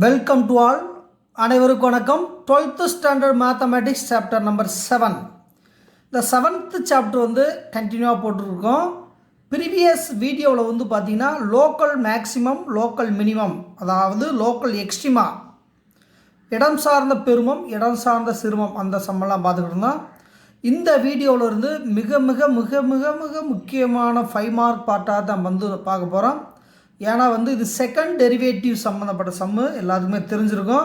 Welcome to all. அனைவருக்கும் வணக்கம். 12th standard mathematics chapter number 7. இந்த 7th சாப்டர் வந்து கண்டினியூவாக போட்டுருக்கோம். ப்ரீவியஸ் வீடியோவில் வந்து பார்த்திங்கன்னா லோக்கல் மேக்ஸிமம், லோக்கல் மினிமம், அதாவது லோக்கல் எக்ஸ்ட்ரீமா, இடம் சார்ந்த பெருமம், இடம் சார்ந்த சிறுமம், அந்த சம்மெல்லாம் பார்த்துக்கிட்டு இருந்தோம். இந்த வீடியோவில் இருந்து மிக மிக மிக மிக மிக முக்கியமான 5 மார்க் பார்ட்டாக தான் வந்து பார்க்க போகிறோம். ஏன்னா வந்து இது செகண்ட் டெரிவேட்டிவ் சம்மந்தப்பட்ட சம்மு எல்லாத்துக்குமே தெரிஞ்சிருக்கும்.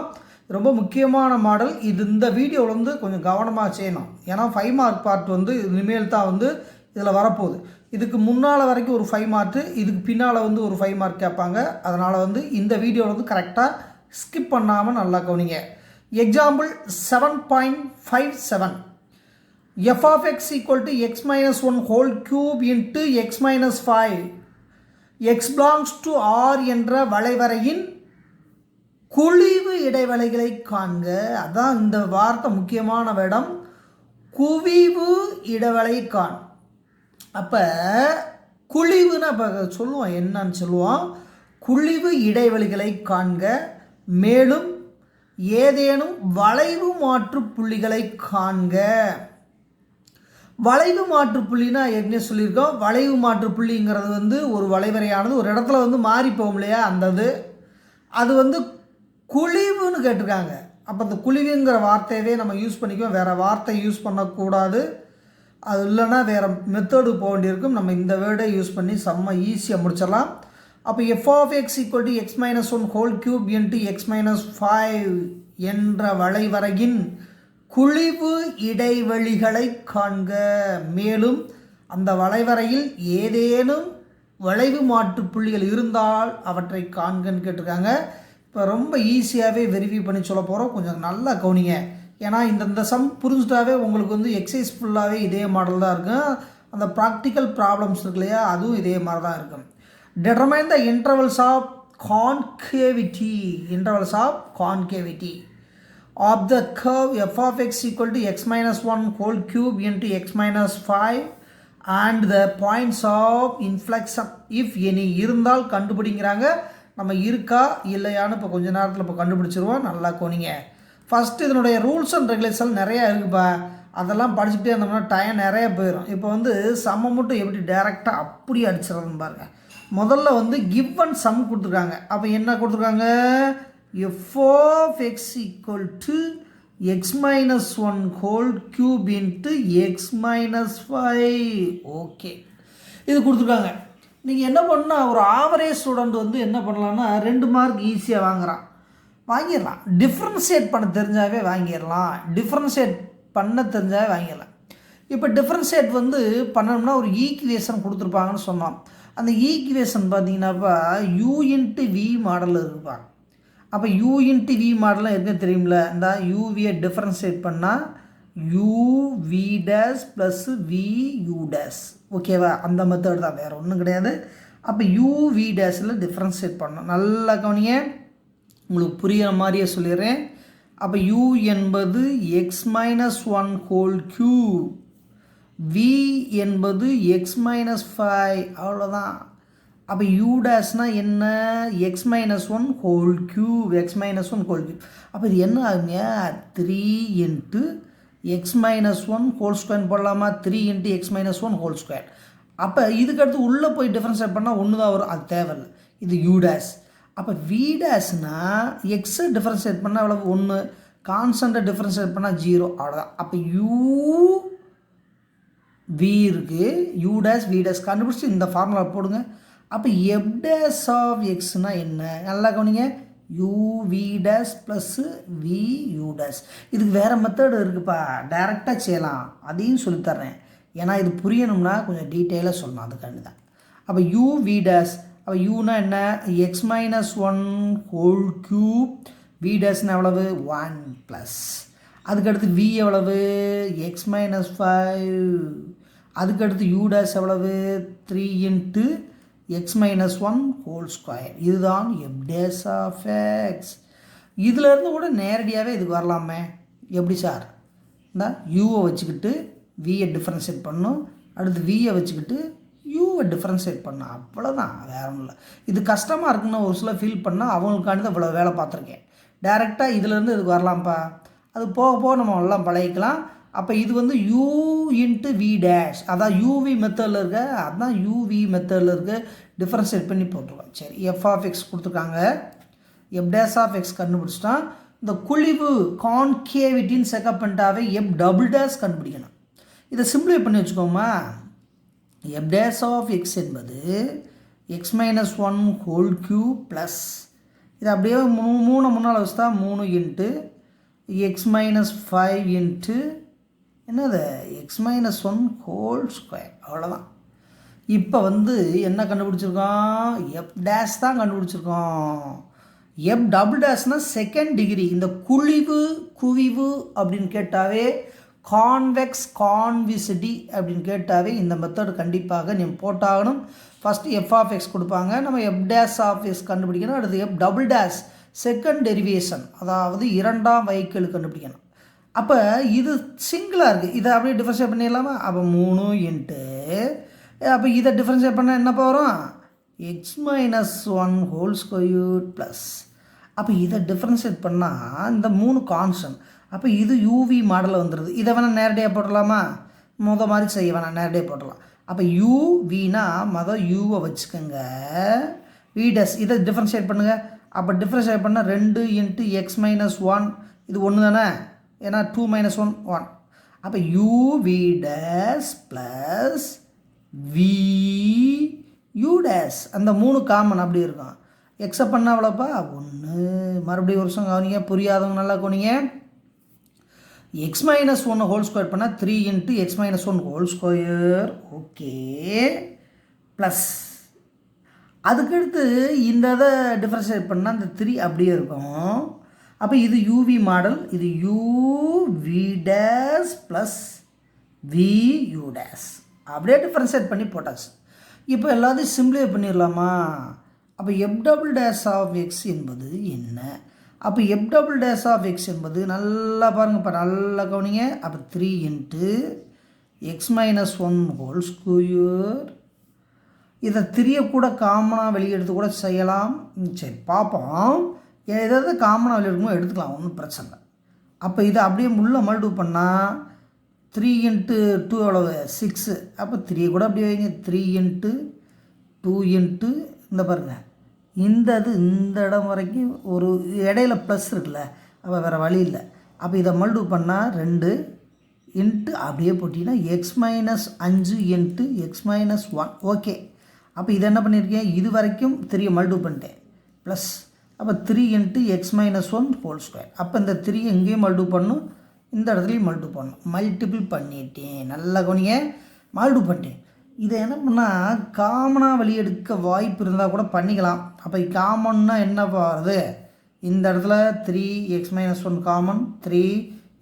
ரொம்ப முக்கியமான மாடல் இது. இந்த வீடியோவில் வந்து கொஞ்சம் கவனமாக செய்யணும். ஏன்னா 5 மார்க் பார்ட் வந்து இனிமேல் தான் வந்து இதில் வரப்போகுது. இதுக்கு முன்னால் வரைக்கும் ஒரு 5 மார்க்கு, இதுக்கு பின்னால் வந்து ஒரு 5 மார்க் கேட்பாங்க. அதனால் வந்து இந்த வீடியோவில் வந்து கரெக்டாக ஸ்கிப் பண்ணாமல் நல்லா கவனிங்க. Example 7.57. f of x equal to x minus 1 whole cube into x minus 5 x belongs to R என்ற வளைவரையின் குழிவு இடைவெளிகளை காண்க. அதான் இந்த வார்த்தை முக்கியமான வேடம், குவிவு இடைவெளி காண். அப்போ குழிவுன்னு அப்போ சொல்லுவோம், என்னன்னு சொல்லுவோம், குழிவு இடைவெளிகளை காண்க. மேலும் ஏதேனும் வளைவு மாற்று புள்ளிகளை காண்க. வளைவு மாற்று புள்ளினா ஏற்கனவே சொல்லியிருக்கோம். வளைவு மாற்று புள்ளிங்கிறது வந்து ஒரு வளைவரையானது ஒரு இடத்துல வந்து மாறி போகும் இல்லையா, அந்த அது வந்து குழிவுன்னு கேட்டிருக்காங்க. அப்போ அந்த குழிவுங்கிற வார்த்தையவே நம்ம யூஸ் பண்ணிக்குவோம், வேறு வார்த்தை யூஸ் பண்ணக்கூடாது. அது இல்லைன்னா வேறு மெத்தடு போக வேண்டியிருக்கும். நம்ம இந்த வேர்டை யூஸ் பண்ணி செம்ம ஈஸியாக முடிச்சிடலாம். அப்போ f of x equal to x minus 1 whole cube into x minus 5 என்ற வளைவரையின் குழிவு இடைவெளிகளை காண்க. மேலும் அந்த வளைவரையில் ஏதேனும் வளைவு மாற்று புள்ளிகள் இருந்தால் அவற்றை காண்கன்னு கேட்டிருக்காங்க. இப்போ ரொம்ப ஈஸியாகவே வெரிஃபை பண்ணி சொல்ல போகிறோம். கொஞ்சம் நல்லா கவனிங்க. ஏன்னா இந்த சம் புரிஞ்சுட்டாவே உங்களுக்கு வந்து எக்ஸசைஸ் ஃபுல்லாகவே இதே மாடல் தான் இருக்கும். அந்த ப்ராக்டிக்கல் ப்ராப்ளம்ஸ் இருக்கு இல்லையா, அதுவும் இதே மாதிரி தான் இருக்கும். Determine the intervals of concavity. Intervals of concavity of the curve f of x equal to x minus 1 whole cube into x minus 5 and the points of inflection if any இருந்தால் கண்டுபிடிங்கிறாங்க. நம்ம இருக்கா இல்லையான்னு இப்போ கொஞ்ச நேரத்தில் இப்போ கண்டுபிடிச்சிருவோம். நல்லா கோனிங்க. ஃபஸ்ட்டு இதனுடைய ரூல்ஸ் அண்ட் ரெகுலேஷன் நிறையா இருக்குப்பா, அதெல்லாம் படிச்சுக்கிட்டே இருந்தோம்னா டைம் நிறைய போயிடும். இப்போ வந்து சம்மை மட்டும் எப்படி டைரெக்டாக அப்படி அடிச்சிடறதுன்னு பாருங்கள். முதல்ல வந்து கிவன் சம் கொடுத்துருக்காங்க. அப்போ என்ன கொடுத்துருக்காங்க, f of x equal to x minus 1 whole cube into x minus 5. Okay, இது கொடுத்துருக்காங்க. நீங்கள் என்ன பண்ணால் ஒரு ஆவரேஜ் ஸ்டூடெண்ட் வந்து என்ன பண்ணலான்னா 2 மார்க் ஈஸியாக வாங்கிடலாம். டிஃப்ரென்ஷியேட் பண்ண தெரிஞ்சாவே வாங்கிடலாம். டிஃப்ரென்ஷியேட் பண்ண தெரிஞ்சாவே வாங்கிடலாம். இப்போ டிஃப்ரென்ஷியேட் வந்து பண்ணணும்னா ஒரு ஈக்குவேஷன் கொடுத்துருப்பாங்கன்னு சொன்னோம். அந்த ஈக்குவேஷன் பார்த்தீங்கன்னாப்பா u into v மாடலில் இருக்குப்பா. அப்போ u into v மாடலாம் எதுன்னு தெரியுமில்ல, இந்த uவியை டிஃப்ரென்ஷியேட் பண்ணால் uv days plus vu days. ஓகேவா, அந்த மெத்தட் தான், வேறு ஒன்றும் கிடையாது. அப்போ uv டேஸில் டிஃப்ரென்ஷியேட் பண்ணணும். நல்லா கவனிங்க, உங்களுக்கு புரிகிற மாதிரியே சொல்லிடுறேன். அப்போ u என்பது x minus 1 whole cube, v என்பது x minus 5, அவ்வளோதான். அப்போ u டேஷ்னால் என்ன, x minus 1 whole cube, x minus 1 whole cube. அப்போ இது என்ன ஆகுங்க, 3 into x minus 1 whole square போடலாமா, 3 into x minus 1 whole square. அப்போ இதுக்கடுத்து உள்ளே போய் டிஃப்ரென்ஷியேட் பண்ணால் ஒன்று தான் வரும், அது தேவையில்லை. இது u டேஷ். அப்போ v டேஷ்னால் எக்ஸை டிஃப்ரென்ஷியேட் பண்ணால் எவ்வளவு, 1, கான்ஸ்டண்ட்டை டிஃப்ரென்ஷியேட் பண்ணால் 0, அவ்வளோதான். அப்போ u v இருக்குது, u டேஷ் v டேஷ் கண்டுபிடிச்சி இந்த ஃபார்முலா போடுங்க. அப்போ எஃப் டேஷ் ஆஃப் எக்ஸ்னால் என்ன, நல்லா கவனிங்க, uv dash plus vu dash. இதுக்கு வேறு மெத்தடு இருக்குதுப்பா, டைரெக்டாக செய்யலாம், அதையும் சொல்லித்தர்றேன். ஏன்னா இது புரியணும்னா கொஞ்சம் டீட்டெயிலாக சொல்லணும், அதுக்காண்டி தான். அப்போ uv டேஷ், அப்போ யூனா என்ன, x minus 1 whole cube, v டேஷ்னா எவ்வளவு 1 ப்ளஸ், அதுக்கடுத்து v எவ்வளவு x minus 5, அதுக்கடுத்து u டேஷ் எவ்வளவு 3 into x minus 1 whole square. இதுதான் f dash of x. இதிலேருந்து கூட நேரடியாகவே இதுக்கு வரலாமே. எப்படி சார், இந்த யூவை வச்சுக்கிட்டு வியை டிஃப்ரென்ஷியேட் பண்ணணும், அடுத்து வியை வச்சுக்கிட்டு யூவை டிஃப்ரென்ஷியேட் பண்ண அவ்வளோதான், வேற ஒன்றும் இல்லை. இது கஷ்டமாக இருக்குன்னு ஒரு சில ஃபீல் பண்ணால் அவங்களுக்காண்டி தான் இவ்வளோ வேலை பார்த்துருக்கேன். டைரெக்டாக இதுலேருந்து இதுக்கு வரலாம்ப்பா, அது போக போக நம்ம எல்லாம் பழகிக்கலாம். அப்போ இது வந்து u இன்ட்டு வி டேஷ், அதான் யூவி மெத்தடில் இருக்க, அதுதான் யூவி மெத்தடில் இருக்க டிஃப்ரென்ஷியேட் பண்ணி போட்டுருக்கோம். சரி, எஃப் ஆஃப் எக்ஸ் கொடுத்துருக்காங்க, எஃப் டேஷ் ஆஃப் எக்ஸ் கண்டுபிடிச்சிட்டான். இந்த குழிவு கான்கேவிட்டின்னு செக்கப் பண்ணிட்டாவே எஃப் டபுள் டேஷ் கண்டுபிடிக்கணும். இதை சிம்பிளை பண்ணி வச்சுக்கோமா. எஃப் டேஷ் ஆஃப் எக்ஸ் என்பது X minus 1 whole cube plus, இது அப்படியே மூணு முன்னால் வச்சுட்டா 3 இன்ட்டு எக்ஸ் மைனஸ் 5 இன்ட்டு என்னது எக்ஸ் மைனஸ் 1 ஹோல் ஸ்கொயர், அவ்வளோதான். இப்போ வந்து என்ன கண்டுபிடிச்சிருக்கோம், எஃப் டேஷ் தான் கண்டுபிடிச்சிருக்கோம். எஃப் டபுள் டேஷ்னால் செகண்ட் டிகிரி. இந்த குவிவு அப்படின்னு கேட்டாவே, கான்வெக்ஸ் கான்விசிட்டி அப்படின்னு கேட்டாவே இந்த மெத்தட் கண்டிப்பாக நீங்கள் போட்டாகணும். ஃபஸ்ட்டு எஃப் ஆஃப் எக்ஸ் கொடுப்பாங்க, நம்ம எஃப் டேஷ் ஆஃப் எக்ஸ் கண்டுபிடிக்கணும். அடுத்து f double dash second derivation, அதாவது இரண்டாம் வகைக்கெழு கண்டுபிடிக்கணும். அப்போ இது சிங்கிளாக இருக்குது, இதை அப்படியே டிஃப்ரென்ஷியேட் பண்ணிடலாமா. அப்போ 3 இன்ட்டு, அப்போ இதை டிஃப்ரென்ஷியேட் பண்ணால் என்னப்போ வரும், X minus 1 whole square plus. அப்போ இதை டிஃப்ரென்ஷியேட் பண்ணால் இந்த 3 கான்ஸ்டன்ட், அப்போ இது யூவி மாடலில் வந்துடுது. இதை வேணால் நேரடியாக போட்டுடலாமா, மாதிரி செய்ய வேணாம், நேரடியாக போட்டுடலாம். அப்போ யூவினா யூவை வச்சுக்கோங்க, வி டேஷ் இதை டிஃப்ரென்ஷியேட் பண்ணுங்கள். அப்போ டிஃப்ரென்ஷியேட் பண்ணால் 2 இன்ட்டு எக்ஸ் மைனஸ் 1, இது 1 தானே, ஏன்னா 2 மைனஸ் 1 1. அப்போ u v dash plus v u dash, அந்த 3 காமன் அப்படி இருக்கும். எக்ஸை பண்ணால் அவ்வளோப்பா 1. மறுபடியும் ஒரு வருஷம் கவனிங்க, புரியாதவங்க நல்லா கவனிங்க. எக்ஸ் மைனஸ் 1 ஹோல் ஸ்கொயர் பண்ணால் 3 into X minus 1 whole square, okay, plus அதுக்கடுத்து இந்த இதை டிஃப்ரென்ஷியேட் பண்ணால் இந்த 3 அப்படியே இருக்கும். அப்போ இது யூவி மாடல், இது u v dash plus v u dash அப்படியே டிஃப்ரென்ஷியேட் பண்ணி போட்டாச்சு. இப்போ எல்லாத்தையும் சிம்பிளை பண்ணிடலாமா. அப்போ f double dash of X என்பது என்ன, அப்போ f double dash of X என்பது நல்லா பாருங்கள், இப்போ நல்லா கவனிங்க. அப்போ 3 into X minus 1 whole square, இதை 3 கூட காமனாக வெளியெடுத்து கூட செய்யலாம். சரி பார்ப்போம், ஏதாவது காமனாக வெளியெடுக்குமோ எடுத்துக்கலாம், ஒன்றும் பிரச்சனை இல்லை. அப்போ இதை அப்படியே முள்ள மல்டிபிள் பண்ணால் 3 இன்ட்டு 2 எவ்வளவு 6, அப்போ 3 கூட அப்படியே வைங்க. 3 இன்ட்டு 2 இன்ட்டு இந்த பாருங்கள், இந்த இடம் வரைக்கும் ஒரு இடையில ப்ளஸ் இருக்குல்ல, அப்போ வேறு வழி இல்லை. அப்போ இதை மல்டிபிள் பண்ணால் 2 இன்ட்டு அப்படியே போட்டிங்கன்னா X minus 5 into X minus 1, okay. அப்போ இதை என்ன பண்ணியிருக்கேன், இது வரைக்கும் 3 மல்டிபிள் பண்ணிட்டேன் ப்ளஸ், அப்போ 3 into X minus 1 whole square. அப்போ இந்த 3 எங்கேயும் மல்டிபிள் பண்ணணும், இந்த இடத்துலையும் மல்டிபிள் பண்ணணும். மல்டிபிள் பண்ணிட்டேன், நல்லா கவனிங்க, மல்டிபிள் பண்ணிட்டேன். இதை என்ன பண்ணால் காமனாக வெளியெடுக்க வாய்ப்பு இருந்தால் கூட பண்ணிக்கலாம். அப்போ காமன்னா என்ன வருது, இந்த இடத்துல 3 X minus 1 common, 3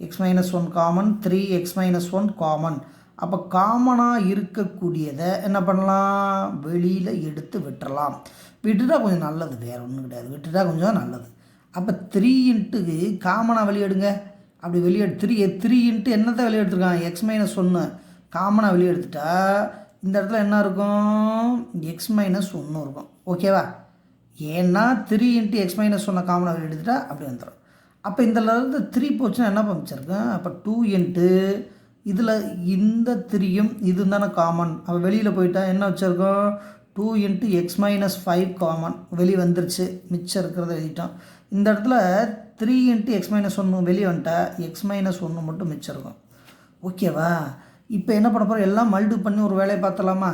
X minus 1 common, 3 X minus 1 common. அப்போ காமனாக இருக்கக்கூடியதை என்ன பண்ணலாம், வெளியில் எடுத்து விட்டுறலாம். விட்டுட்டா கொஞ்சம் நல்லது, வேறு ஒன்றும் கிடையாது, விட்டுட்டா கொஞ்சம் நல்லது. அப்போ 3 இன்ட்டு காமனாக வெளியெடுங்க, அப்படி வெளியெடு 3 இன்ட்டு என்னத்தை வெளியெடுத்துருக்கான், எக்ஸ் மைனஸ் 1 காமனாக வெளியெடுத்துட்டா இந்த இடத்துல என்ன இருக்கும், எக்ஸ் மைனஸ் 1 இருக்கும், ஓகேவா. ஏன்னா 3 இன்ட்டு எக்ஸ் மைனஸ் 1 காமனாக வெளியெடுத்துட்டா அப்படி வந்துடும். அப்போ இதில் இருந்து 3 போச்சுன்னா என்ன பண்ணிச்சிருக்கேன், அப்போ 2 இன்ட்டு இதில் இந்த 3யும் இது தானே காமன், அப்போ வெளியில் போயிட்டா என்ன வச்சுருக்கோம், 2 இன்ட்டு எக்ஸ் மைனஸ் 5 காமன் வெளியே வந்துருச்சு, மிச்சம் இருக்கிறத எழுதிட்டோம். இந்த இடத்துல 3 இன்ட்டு எக்ஸ் மைனஸ் 1 வெளியே வந்துட்டா எக்ஸ் மைனஸ் 1 மட்டும் மிச்சம் இருக்கும், ஓகேவா. இப்போ என்ன பண்ண போகிறோம், எல்லாம் மல்டிபிள் பண்ணி ஒரு வேலையை பார்த்தலாமா.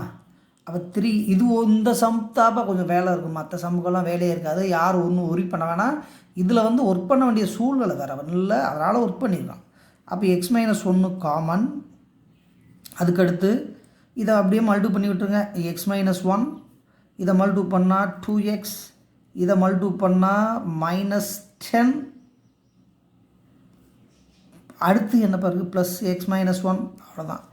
அப்போ 3 இது இந்த சம் தாப்பா கொஞ்சம் வேலை இருக்கும், மற்ற சம்முக்கெல்லாம் வேலையே இருக்காது, யாரும் ஒன்றும் ஒர்க் பண்ண வேணாம். இதில் வந்து ஒர்க் பண்ண வேண்டிய சூழ்நிலை வேறு இல்லை, அதனால் ஒர்க் பண்ணிடலாம். அப்போ எக்ஸ் மைனஸ் 1 காமன், அதுக்கடுத்து இதை அப்படியே மல்டிபிள் பண்ணி விட்டுருங்க. எக்ஸ் மைனஸ் 1 இதை மல்டிபிள் பண்ணால் 2x, இதை மல்டிபிள் பண்ணால் -10, அடுத்து என்ன பாருங்க ப்ளஸ் எக்ஸ் மைனஸ் 1, அவ்வளோதான்.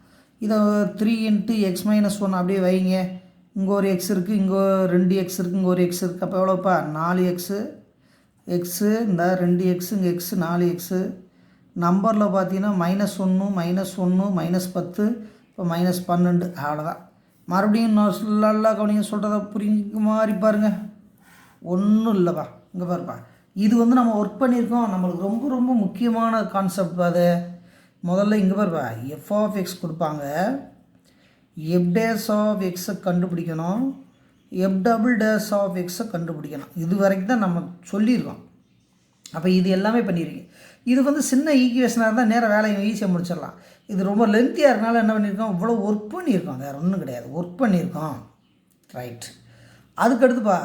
இதை 3 இன்ட்டு எக்ஸ் மைனஸ் 1 அப்படியே வைங்க. இங்கே ஒரு எக்ஸ் இருக்குது, இங்கே 2 எக்ஸ் இருக்குது, இங்கே ஒரு எக்ஸ் இருக்குது. அப்போ எவ்வளோப்பா 4 எக்ஸு, இந்த 2 எக்ஸு, இங்கே எக்ஸு 4 எக்ஸு. நம்பரில் பார்த்தீங்கன்னா -1 -1 -10, இப்போ -12, அவ்வளோதான். மறுபடியும் நல்லா கவனிங்க, சொல்கிறத புரிஞ்ச மாதிரி பாருங்கள். ஒன்றும் இல்லைப்பா, இங்கே பாருப்பா, இது வந்து நம்ம ஒர்க் பண்ணியிருக்கோம். நம்மளுக்கு ரொம்ப ரொம்ப முக்கியமான கான்செப்ட் அது. முதல்ல இங்கே பாருப்பா, எஃப் ஆஃப் எக்ஸ் கொடுப்பாங்க, எஃப் டேஸ் ஆஃப் எக்ஸை கண்டுபிடிக்கணும், எஃப் டபுள் டேஸ் ஆஃப் எக்ஸை கண்டுபிடிக்கணும். இது வரைக்கும் தான் நம்ம சொல்லியிருக்கோம். அப்போ இது எல்லாமே பண்ணியிருக்கீங்க. இது வந்து சின்ன ஈக்குவேஷனாக இருந்தால் நேராக வேலையை ஈஸியாக முடிச்சிடலாம். இது ரொம்ப லென்த்தியாக இருந்தாலும் என்ன பண்ணியிருக்கோம், இவ்வளோ ஒர்க் பண்ணியிருக்கோம், வேறு ஒன்றும் கிடையாது, ஒர்க் பண்ணியிருக்கோம். ரைட். அதுக்கடுத்துப்பா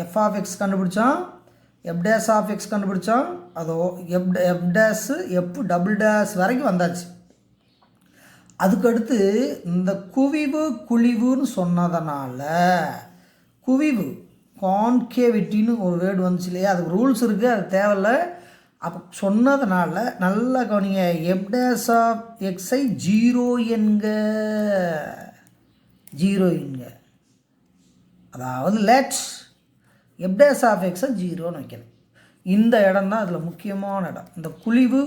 எஃப் ஆஃப் எக்ஸ் கண்டுபிடிச்சோம், எஃப் டேஸ் ஆஃப் எக்ஸ் கண்டுபிடிச்சோம், அதோ F days F double days வரைக்கும் வந்தாச்சு. அதுக்கடுத்து இந்த குவிவு குழிவுன்னு சொன்னதுனால, குவிவு கான்கேவிட்டின்னு ஒரு வேர்டு வந்துச்சு இல்லையா, அதுக்கு ரூல்ஸ் இருக்குது, அது தேவையில்லை. அப்போ சொன்னதுனால நல்லா கவனிங்க, எஃப் டேஸ் ஆஃப் எக்ஸை ஜீரோ என்க, அதாவது லெட்ஸ் எஃப் டேஸ் ஆஃப் எக்ஸை ஜீரோன்னு வைக்கணும். இந்த இடம் தான் அதில் முக்கியமான இடம். இந்த குழிவு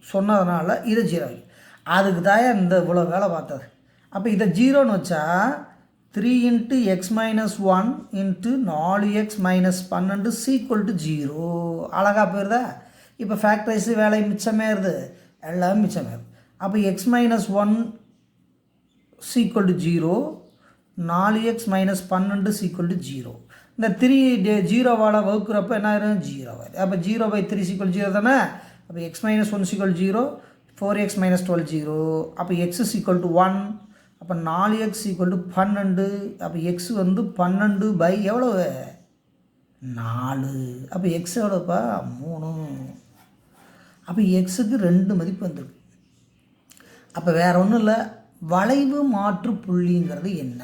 சொன்னதுனால இதை ஜீரோ வைக்கணும். அதுக்கு தான் இந்த இவ்வளோ வேலை பார்த்தது. அப்போ இதை ஜீரோன்னு வச்சா 3 × x - 1 × 4x - 12 = 0. அழகாக போயிருதா? இப்போ ஃபேக்டரைஸு வேலை மிச்சமாயிருது, எல்லாமே மிச்சமாயிருது. அப்போ x - 1 = 0, 4x - 12 = 0. இந்த 3 0வால் வகுக்கிறப்ப என்ன ஆயிரும், 0 ஆயிரும். அப்போ 0/3 = 0 தானே. அப்போ x - 1 = 0, 4x - 12 0. அப்போ x = 1. அப்போ 4x = 12. அப்போ எக்ஸ் வந்து 12 எவ்வளவு, 4. அப்போ எக்ஸ் எவ்வளோப்பா, 3. அப்போ எக்ஸுக்கு 2 மதிப்பு வந்துருக்கு. அப்போ வேறு ஒன்றும் இல்லை, வளைவு மாற்று புள்ளிங்கிறது என்ன?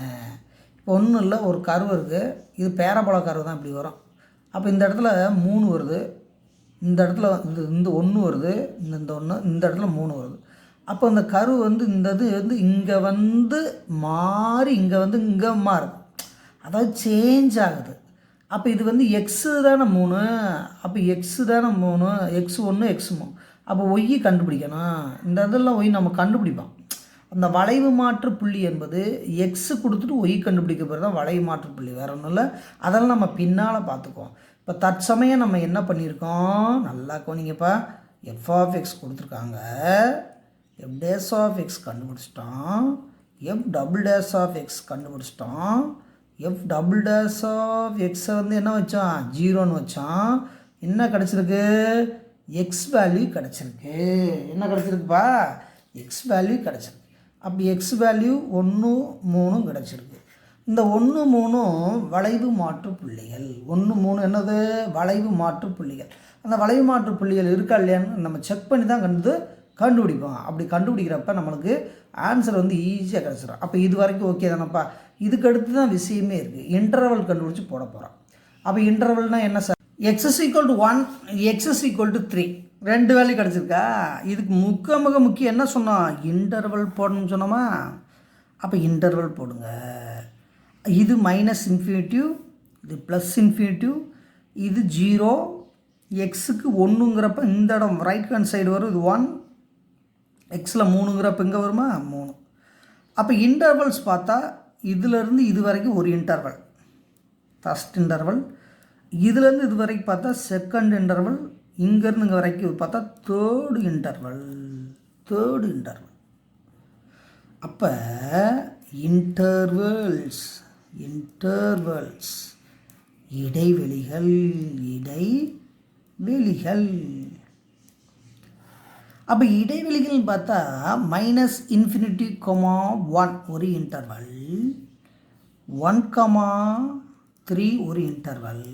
இப்போ ஒன்றும் இல்லை, ஒரு கர்வு இருக்குது, இது பேரபோலா கர்வு தான், இப்படி வரும். அப்போ இந்த இடத்துல 3 வருது, இந்த இடத்துல இந்த 1 வருது, இந்த 1, இந்த இடத்துல 3 வருது. அப்போ அந்த கர்வு வந்து இந்த இது வந்து இங்கே வந்து மாறி இங்கே வந்து இங்கே மாறுது, அதாவது சேஞ்ச் ஆகுது. அப்போ இது வந்து எக்ஸு தானே 3, அப்போ எக்ஸு தானே 3, x1 x3. அப்போ ஒய் கண்டுபிடிக்கணும். இந்த இதெல்லாம் ஒய் நம்ம கண்டுபிடிப்போம். அந்த வளைவு மாற்று புள்ளி என்பது எக்ஸு கொடுத்துட்டு ஒய் கண்டுபிடிக்க போகிறது தான் வளைவு மாற்று புள்ளி, வேறு ஒன்றும் இல்லை. அதெல்லாம் நம்ம பின்னால் பார்த்துக்குவோம். இப்போ தற்சமயம் நம்ம என்ன பண்ணியிருக்கோம், நல்லா கவனிங்கப்பா, எஃப் ஆஃப் எக்ஸ் கொடுத்துருக்காங்க, எஃப் டேஸ் ஆஃப் எக்ஸ் கண்டுபிடிச்சிட்டோம், f double dash of x கண்டுபிடிச்சிட்டோம். எஃப் டபுள் டேஸ் ஆஃப் எக்ஸை வந்து என்ன வச்சோம், 0ன்னு வச்சோம். என்ன கிடச்சிருக்கு, எக்ஸ் வேல்யூ கிடச்சிருக்கு. என்ன கிடச்சிருக்குப்பா, எக்ஸ் வேல்யூ கிடச்சிருக்கு. அப்படி எக்ஸ் வேல்யூ 1 3 கிடச்சிருக்கு. இந்த 1 3 வளைவு மாற்று புள்ளிகள். 1 3 என்னது, வளைவு மாற்று புள்ளிகள். அந்த வளைவு மாற்று புள்ளிகள் இருக்கா இல்லையான்னு நம்ம செக் பண்ணி தான் கண்டுபிடிப்போம். அப்படி கண்டுபிடிக்கிறப்ப நம்மளுக்கு ஆன்சர் வந்து ஈஸியாக கிடச்சிடும். அப்போ இது வரைக்கும் ஓகே தானப்பா. இதுக்கு அடுத்து தான் விஷயமே இருக்குது, இன்டர்வல் கண்டுபிடிச்சி போட போகிறோம். அப்போ இன்டர்வல்னால் என்ன சார், x = 1, x = 3, 2 வேல்யூ கிடச்சிருக்கா. இதுக்கு மிக முக்கியம் என்ன சொன்னோம், இன்டர்வல் போடணும்னு சொன்னோமா. அப்போ இன்டர்வல் போடுங்க. இது -∞, இது +∞, இது 0, எக்ஸுக்கு 1ங்கிறப்ப இந்த இடம் ரைட் ஹேண்ட் சைடு வரும், இது 1, எக்ஸில் 3ங்கிறப்ப இங்கே வருமா, 3. அப்போ இன்டர்வல்ஸ் பார்த்தா இதிலேருந்து இது வரைக்கும் ஒரு இன்டர்வல், ஃபஸ்ட் இன்டர்வல். இதுலேருந்து இது வரைக்கும் பார்த்தா செகண்ட் இன்டர்வல். இங்கேருந்து இங்கே வரைக்கும் பார்த்தா தேர்டு இன்டர்வல். அப்போ இன்டர்வல்ஸ் இடைவெளிகள். அப்போ இடைவெளிகள் பார்த்தா -∞, 1 ஒரு இன்டர்வல், 1,3 ஒரு இன்டர்வல்,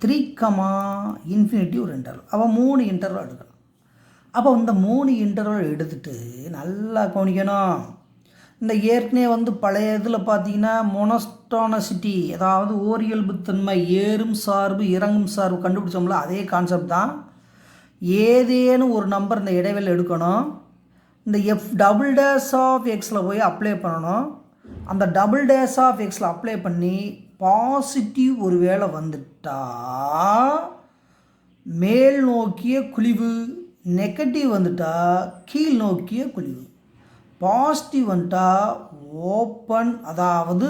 3,∞ ஒரு இன்டர்வல். அப்போ 3 இன்டர்வல் எடுக்கணும். அப்போ இந்த 3 இன்டர்வல் எடுத்துகிட்டு நல்லா கவனிக்கணும். இந்த ஏற்கனவே வந்து பழைய இதில் பார்த்தீங்கன்னா மொனஸ்டானசிட்டி, அதாவது ஓரியல்புத்தன்மை, ஏறும் சார்பு இறங்கும் சார்பு கண்டுபிடிச்சோம்ல, அதே கான்செப்ட் தான். ஏதேனும் ஒரு நம்பர் இந்த இடைவெளி எடுக்கணும். இந்த எஃப் டபுள் டேஸ் ஆஃப் எக்ஸில் போய் அப்ளை பண்ணணும். அந்த டபுள் டேஸ் ஆஃப் எக்ஸில் அப்ளை பண்ணி பாசிட்டிவ் ஒரு வேளை வந்துட்டா மேல் நோக்கிய குழிவு, நெகட்டிவ் வந்துட்டா கீழ் நோக்கிய குழிவு. பாசிட்டிவ் வந்துட்டா ஓப்பன், அதாவது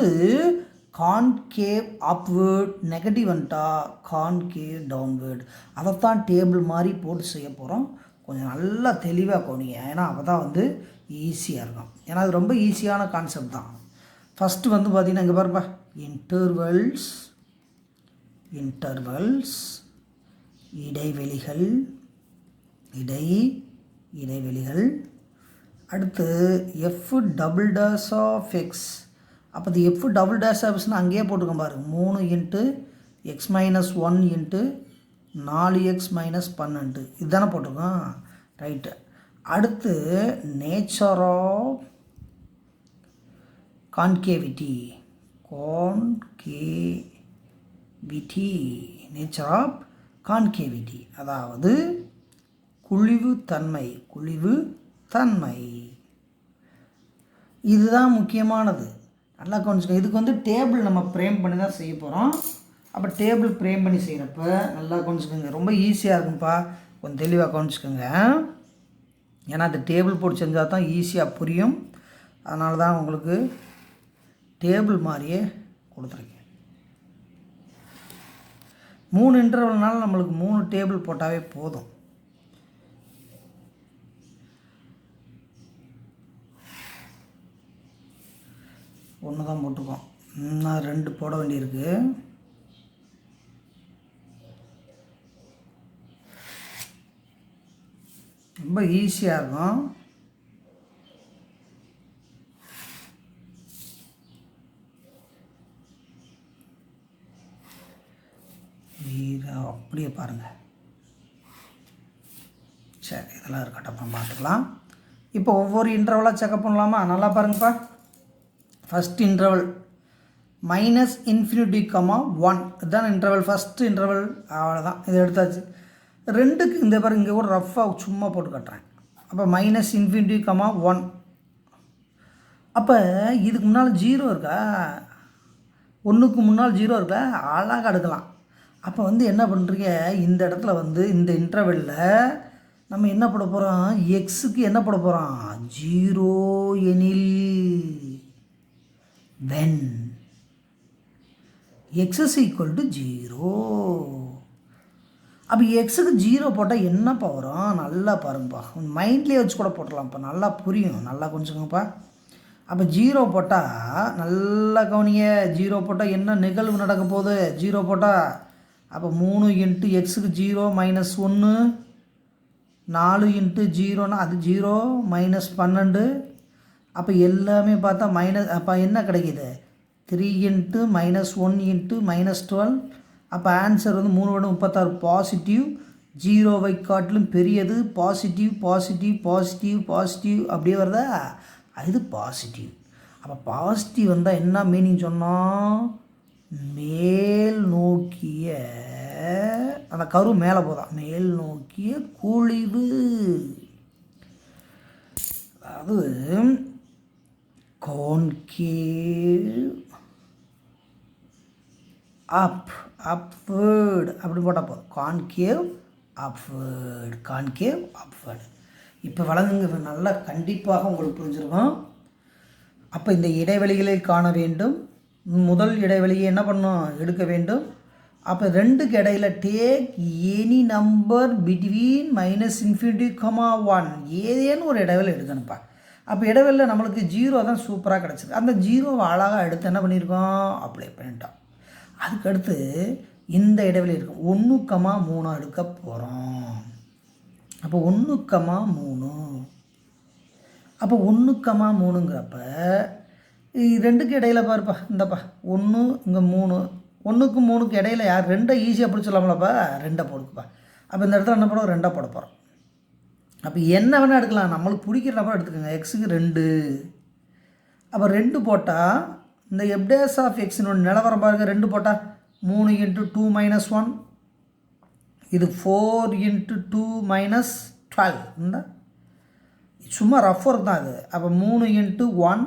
கான்கேவ் அப்வேர்ட், நெகட்டிவ் வந்துட்டா கான்கேவ் டவுன்வேர்ட். அதைத்தான் டேபிள் மாதிரி போட்டு செய்ய போகிறோம். கொஞ்சம் நல்லா தெளிவாக கவனிங்க, ஏன்னா அப்போ தான் வந்து ஈஸியாக இருக்கும். ஏன்னா அது ரொம்ப ஈஸியான கான்செப்ட் தான். ஃபஸ்ட்டு வந்து பார்த்திங்கன்னா இங்கே பாருப்பா, இன்டர்வல்ஸ் இடைவெளிகள், இடைவெளிகள். அடுத்து f double dash of x. அப்போ இது எஃப் டபுள் டேஷ் ஆஃப் எக்ஸ்னால் அங்கேயே போட்டுக்கோங்க பாருங்க, 3 into X minus 1 into 4x minus 12 இதுதானே போட்டிருக்கோம், ரைட்டு. அடுத்து nature of concavity, nature of concavity, அதாவது குழிவு தன்மை. இதுதான் முக்கியமானது, நல்லா கொஞ்சம். இதுக்கு வந்து டேபிள் நம்ம ஃப்ரேம் பண்ணி தான் செய்ய போகிறோம். அப்போ டேபிள் ஃப்ரேம் பண்ணி செய்கிறப்ப நல்லா கொஞ்சிக்கோங்க, ரொம்ப ஈஸியாக இருக்கும்ப்பா. கொஞ்சம் தெளிவாக கொஞ்சிக்கோங்க, ஏன்னா அது டேபிள் போட்டு செஞ்சால் தான் ஈஸியாக புரியும். அதனால தான் உங்களுக்கு டேபிள் மாதிரியே கொடுத்துருக்கேன். 3 இன்டர்வல்னால நம்மளுக்கு 3 டேபிள் போட்டாவே போதும். ஒன்று தான் போட்டுக்கோம், இன்னும் 2 போட வேண்டியிருக்கு. ரொம்ப ஈஸியாக இருக்கும். அப்படியே பாருங்கள். சரி, இதெல்லாம் இருக்கட்டும், அப்புறம் பார்த்துக்கலாம். இப்போ ஒவ்வொரு இன்டர்வலாக செக்அப் பண்ணலாமா? நல்லா பாருங்கப்பா. ஃபஸ்ட் இன்டர்வல் -∞, 1 இதுதான் இன்டர்வல், ஃபஸ்ட்டு இன்டர்வல். அவ்வளோதான், இதை எடுத்தாச்சு. 2க்கு இந்த பாருங்க, இங்கே கூட ரஃப்பாக சும்மா போட்டு கட்டுறேன். அப்போ -∞, 1. அப்போ இதுக்கு முன்னால் 0 இருக்கா, 1க்கு முன்னால் 0 இருக்கா, அழகாக எடுக்கலாம். அப்போ வந்து என்ன பண்ணுறீங்க, இந்த இடத்துல வந்து இந்த இன்டர்வெல்லில் நம்ம என்ன போட போகிறோம், எக்ஸுக்கு என்ன போட போகிறோம், 0 எனில் when x is equal to 0. அப்போ எக்ஸுக்கு 0 போட்டால் என்னப்பா வரும், நல்லா பாருங்கப்பா. மைண்ட்லேயே வச்சு கூட போட்டலாம், இப்போ நல்லா புரியும், நல்லா கொஞ்சங்கப்பா. அப்போ 0 போட்டால் நல்லா கவனிங்க, 0 போட்டால் என்ன நிகழ்வு நடக்க போகுது, 0 போட்டால். அப்போ 3 இன்ட்டு எக்ஸுக்கு 0 மைனஸ் 1, 4 இன்ட்டு 0னா அது 0 மைனஸ் 12. அப்போ எல்லாமே பார்த்தா மைனஸ். அப்போ என்ன கிடைக்கிது, 3 இன்ட்டு -1 இன்ட்டு -12. அப்போ ஆன்சர் வந்து 3 × 36 பாசிட்டிவ். 0வை காட்டிலும் பெரியது, பாசிட்டிவ் அப்படியே வருதா, இது பாசிட்டிவ். அப்போ பாசிட்டிவ் வந்தால் என்ன மீனிங் சொன்னோம், மேல் நோக்கிய, அந்த கரு மேலே போதான், மேல் நோக்கிய குழிவு. அதாவது கான்கேவ் அப்வேர்டு அப்படி போட்டால் போதும், கான்கேவ் அப்வேர்டு. இப்போ வழங்குங்க, நல்லா கண்டிப்பாக உங்களுக்கு புரிஞ்சிருக்கும். அப்போ இந்த இடைவெளிகளை காண வேண்டும். முதல் இடைவெளியை என்ன பண்ணணும், எடுக்க வேண்டும். அப்போ 2க்கு இடையில டேக் எனி நம்பர் பிட்வீன் -∞, 1 ஏதேன்னு ஒரு இடைவெளி எடுக்கணும்ப்பா. அப்போ இடைவெளியில் நம்மளுக்கு 0 தான் சூப்பராக கிடச்சிது. அந்த 0வை அழகாக எடுத்து என்ன பண்ணியிருக்கோம், அப்ளை பண்ணிட்டோம். அதுக்கடுத்து இந்த இடைவெளி இருக்கும், 1,3 எடுக்க போகிறோம். அப்போ 1,3. அப்போ 1,3ங்கிறப்ப 2க்கு இடையில பாருப்பா, இந்தப்பா 1 இங்கே 3, 1க்கு 3க்கு இடையில யார் 2 ஈஸியாக பிடிச்சிடலாம்லப்பா, 2 போடுக்குப்பா. அப்போ இந்த இடத்துல என்ன போட, 2 போட போகிறோம். அப்போ என்ன வேணால் எடுக்கலாம், நம்மளுக்கு பிடிக்கிற நம்பர் எடுத்துக்கோங்க. எக்ஸுக்கு 2. அப்போ 2 போட்டால் இந்த f' ஆஃப் எக்ஸினோட நிலவரம் பாருங்கள். 2 போட்டால் 3 × 2 - 1, இது 4 × 2 - 12. இந்த சும்மா ரஃப் ஒர்க் தான் இது. அப்போ 3 × 1.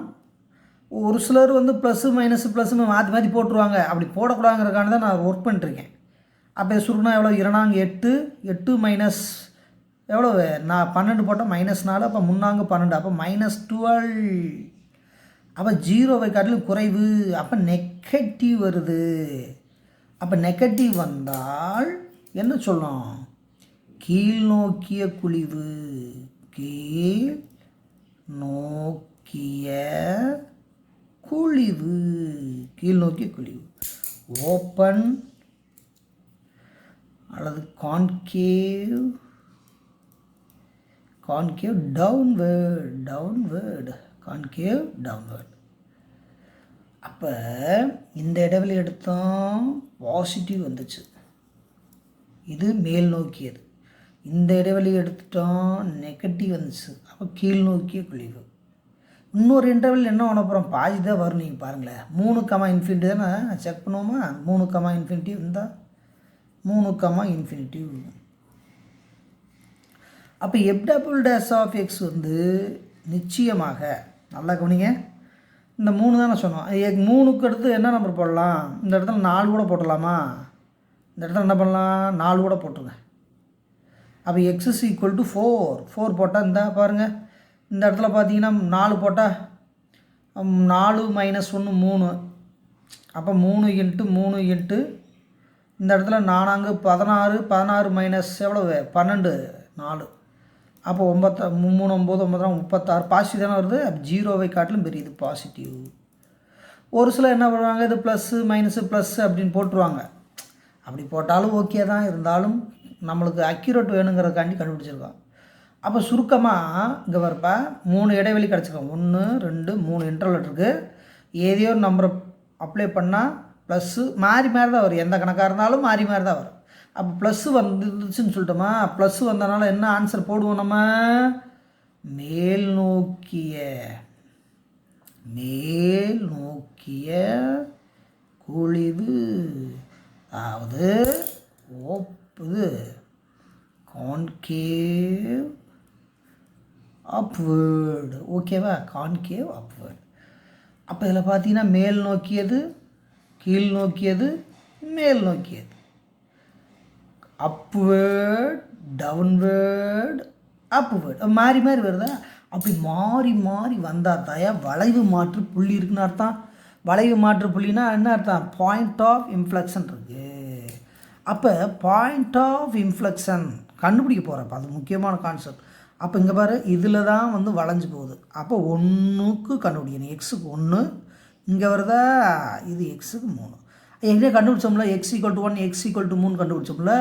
ஒரு சிலர் வந்து ப்ளஸ்ஸு மைனஸு மாற்றி போட்டுருவாங்க, அப்படி போடக்கூடாதுங்கிறதுக்கான தான் நான் ஒர்க் பண்ணிட்டுருக்கேன். அப்போ சுருக்குனா எவ்வளோ, 2 8 மைனஸ் எவ்வளோ, நான் 12 போட்டால் -4. அப்போ 3 12, அப்போ -12. அப்போ ஜீரோவை காட்டிலும் குறைவு, அப்போ நெகட்டிவ் வருது. அப்போ நெகட்டிவ் வந்தால் என்ன சொல்லணும்? கீழ் நோக்கிய குழிவு. கீழ் நோக்கிய குழிவு. கீழ் நோக்கிய குழிவு. ஓப்பன் அல்லது concave. Concave downward. Downward. Concave downward. அப்போ இந்த இடைவெளி எடுத்தோம், பாசிட்டிவ் வந்துச்சு, இது மேல் நோக்கியது. இந்த இடைவெளி எடுத்துட்டோம், நெகட்டிவ் வந்துச்சு, அப்போ கீழ் நோக்கிய குழிவு. இன்னொரு இன்டர்வல் என்ன பண்ண போகிறோம்? பாதி தான் வரும். நீங்கள் பாருங்களேன், 3, தானே செக் பண்ணுவோமா? 3, இருந்தால் 3, அப்போ f'(x) வந்து நிச்சயமாக, நல்லா கவனிங்க, இந்த 3 தானே சொன்னோம். 3க்கு அடுத்து என்ன நம்பர் போடலாம்? இந்த இடத்துல 4 கூட போட்டலாமா? இந்த இடத்துல என்ன பண்ணலாம்? 4 கூட போட்டுருங்க. அப்போ x = 4 போட்டால் இந்த பாருங்கள், இந்த இடத்துல பார்த்தீங்கன்னா 4 போட்டால் 4 - 1 3. அப்போ 3 × 3 × இந்த இடத்துல 4 16, 16 - எவ்வளவு? 12, 4. அப்போ 9 3 9 9 36. பாசிட்டிவ் தானே வருது. ஜீரோவை காட்டிலும் பெரியது பாசிட்டிவ். ஒரு சிலர் என்ன பண்ணுவாங்க, இது ப்ளஸ்ஸு மைனஸு ப்ளஸ் அப்படின்னு போட்டுருவாங்க. அப்படி போட்டாலும் ஓகே தான், இருந்தாலும் நம்மளுக்கு அக்யூரேட் வேணுங்கிறதுக்காண்டி கண்டுபிடிச்சிருக்கோம். அப்போ சுருக்கமாக இங்கே வரப்போ 3 இடைவெளி கிடச்சிருக்கோம். 1 2 3 இன்டர்வல் இருக்குது. ஏதையோ நம்பரை அப்ளை பண்ணால் ப்ளஸ்ஸு மாறி மாறி தான் வரும். எந்த கணக்காக இருந்தாலும் மாறி மாறி தான் வரும். அப்போ ப்ளஸ்ஸு வந்துச்சுன்னு சொல்லிட்டோமா? ப்ளஸ்ஸு வந்தனால என்ன ஆன்சர் போடுவோம் நம்ம? மேல் நோக்கிய குழிவு. அதாவது இது கான்கேவ் அப்வேர்டு. ஓகேவா? Concave upward. அப்போ இதில் பார்த்தீங்கன்னா மேல் நோக்கியது, கீழ் நோக்கியது, மேல் நோக்கியது, அப்வேர்ட், டவுன்வேர்ட், அப்வேர்ட், மாறி மாறி வருதா? அப்படி மாறி மாறி வந்தால் தான் வளைவு மாற்று புள்ளி இருக்குன்னு அர்த்தம். வளைவு மாற்று புள்ளினா என்ன அர்த்தம்? பாயிண்ட் ஆஃப் இன்ஃப்ளெக்ஷன் இருக்குது. அப்போ பாயிண்ட் ஆஃப் இன்ஃப்ளெக்ஷன் கண்டுபிடிக்க போகிறப்ப அது முக்கியமான கான்செப்ட். அப்போ இங்கே பாரு, இதில் தான் வந்து வளைஞ்சு போகுது. அப்போ 1க்கு கண்டுபிடிக்கணும். எக்ஸுக்கு 1 இங்கே வருதா? இது எக்ஸுக்கு 3. எங்கே கண்டுபிடிச்சோம்ல? x = 1, x = 3 கண்டுபிடிச்சோம்ல,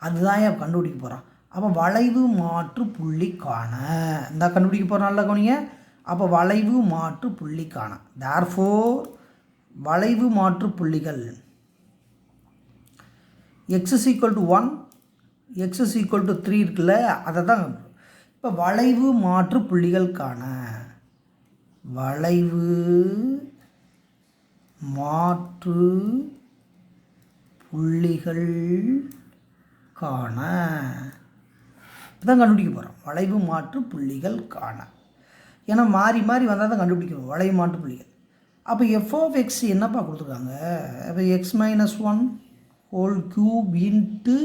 அதுதான் ஏன் கண்டுபிடிக்க போகிறான். அப்போ வளைவு மாற்று புள்ளி காண இந்த கண்டுபிடிக்க போகிறோம். நல்லா கவனிங்க. அப்போ வளைவு மாற்று புள்ளி காண, தேர்ஃபோர் வளைவு மாற்று புள்ளிகள் x = 1, x = 3 இருக்குல்ல, அதை தான். இப்போ வளைவு மாற்று புள்ளிகள் காண, வளைவு மாற்று புள்ளிகள் காண தான் கண்டுபிடிக்க போகிறோம். வளைவு மாற்று புள்ளிகள் காண, ஏன்னா மாறி மாறி வந்தால் தான் கண்டுபிடிக்கணும் வளைவு மாற்று புள்ளிகள். அப்போ f(x) என்னப்பா கொடுத்துருக்காங்க? அப்போ x - 1 whole cube into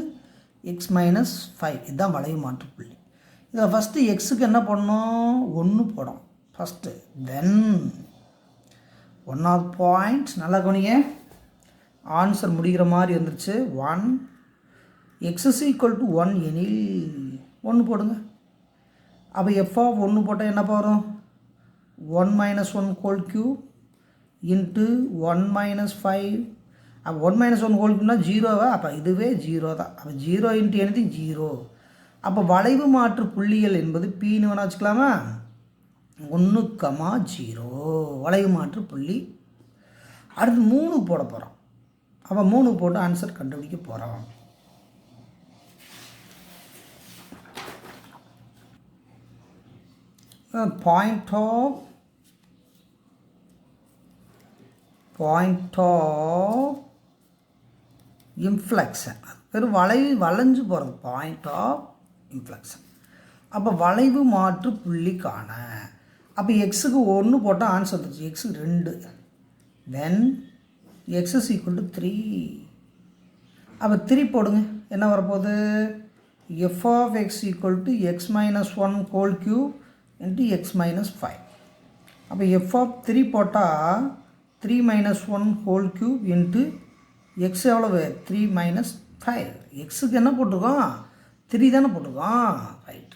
x - 5, இதுதான் வளைவு மாற்று புள்ளி. இதில் ஃபஸ்ட்டு எக்ஸுக்கு என்ன பண்ணணும்? 1 போடும் ஃபஸ்ட்டு. தென் 1 ஆஃப் பாயிண்ட்ஸ், நல்லா கவனிங்க, ஆன்சர் முடிகிற மாதிரி வந்துருச்சு. 1 x = 1 எனில் 1 போடுங்க. அப்போ f(1) போட்டால் என்னப்பா வரும்? 1 - 1 ஹோல் கியூப் இன்ட்டு 1 - 5. அப்போ 1 - 1 ஹோல் கியூப்னா 0வா? அப்போ இதுவே 0 தான். அப்போ 0 இன்ட்டு anything 0. அப்போ வளைவு மாற்று புள்ளிகள் என்பது Pன்னு வேணா வச்சுக்கலாமா? 1, 0 வளைவு மாற்று புள்ளி. அடுத்து 3 போட போகிறோம். அப்போ 3 போட்டு ஆன்சர் கண்டுபிடிக்க போகிறோம். பாயிண்ட் ஆஃப் இன்ஃப்ளெக்ஷன், வெறும் வளைஞ்சு போகிறது, பாயிண்ட் ஆஃப் இன்ஃப்ளெக்ஷன். அப்போ வளைவு மாற்று புள்ளி காண, அப்போ எக்ஸுக்கு 1 போட்டால் ஆன்சர் வந்துச்சு, எக்ஸுக்கு 2. தென் x = 3. அப்போ 3 போடுங்க, என்ன வரப்போகுது? f(x) = x - 1 whole cube into x - 5. அப்போ எஃப் ஆஃப் 3 போட்டால் 3 minus 1 whole cube into X எவ்வளவு 3 மைனஸ் 5. எக்ஸுக்கு என்ன போட்டிருக்கோம் 3 தானே போட்டிருக்கோம். ரைட்.